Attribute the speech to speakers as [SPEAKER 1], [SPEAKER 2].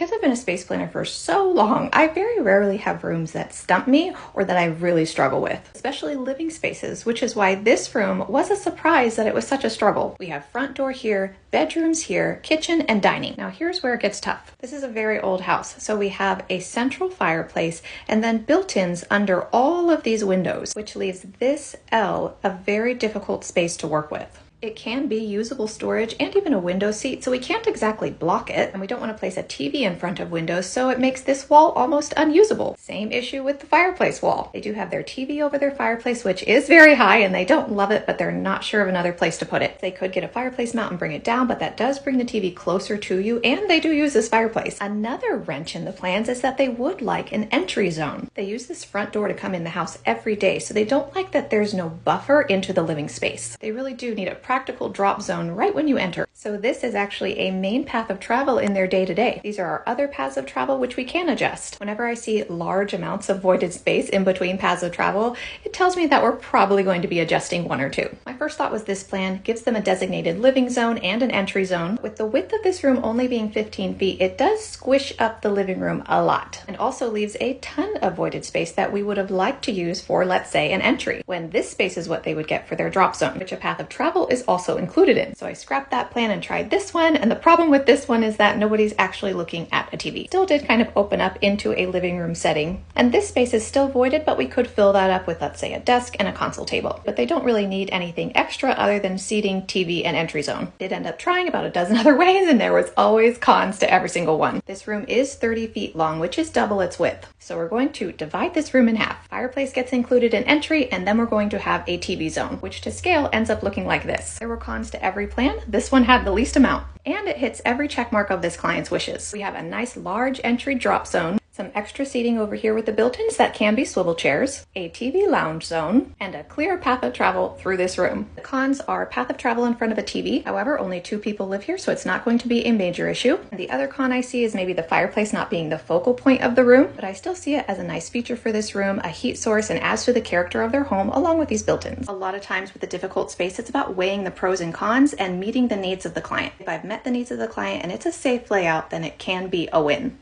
[SPEAKER 1] Because I've been a space planner for so long, I very rarely have rooms that stump me or that I really struggle with, especially living spaces, which is why this room was a surprise that it was such a struggle. We have front door here, bedrooms here, kitchen, and dining. Now here's where it gets tough. This is a very old house, so we have a central fireplace and then built-ins under all of these windows, which leaves this L a very difficult space to work with. It can be usable storage and even a window seat, so we can't exactly block it, and we don't want to place a TV in front of windows, so it makes this wall almost unusable. Same issue with the fireplace wall. They do have their TV over their fireplace, which is very high, and they don't love it, but they're not sure of another place to put it. They could get a fireplace mount and bring it down, but that does bring the TV closer to you, and they do use this fireplace. Another wrench in the plans is that they would like an entry zone. They use this front door to come in the house every day, so they don't like that there's no buffer into the living space. They really do need a practical drop zone right when you enter. So this is actually a main path of travel in their day-to-day. These are our other paths of travel, which we can adjust. Whenever I see large amounts of voided space in between paths of travel, it tells me that we're probably going to be adjusting one or two. My first thought was this plan gives them a designated living zone and an entry zone. With the width of this room only being 15 feet, it does squish up the living room a lot, and also leaves a ton of voided space that we would have liked to use for, let's say, an entry, when this space is what they would get for their drop zone, which a path of travel is also included in. So I scrapped that plan and tried this one, and the problem with this one is that nobody's actually looking at a TV. Still did kind of open up into a living room setting, and this space is still voided, but we could fill that up with, let's say, a desk and a console table. But they don't really need anything extra other than seating, TV, and entry zone. Did end up trying about a dozen other ways, and there was always cons to every single one. This room is 30 feet long, which is double its width. So we're going to divide this room in half. Fireplace gets included in entry, and then we're going to have a TV zone, which to scale ends up looking like this. There were cons to every plan. This one had the least amount, and it hits every check mark of this client's wishes. We have a nice large entry drop zone, some extra seating over here with the built-ins that can be swivel chairs, a TV lounge zone, and a clear path of travel through this room. The cons are path of travel in front of a TV. However, only 2 people live here, so it's not going to be a major issue. And the other con I see is maybe the fireplace not being the focal point of the room, but I still see it as a nice feature for this room, a heat source, and adds to the character of their home along with these built-ins. A lot of times with a difficult space, it's about weighing the pros and cons and meeting the needs of the client. If I've met the needs of the client and it's a safe layout, then it can be a win.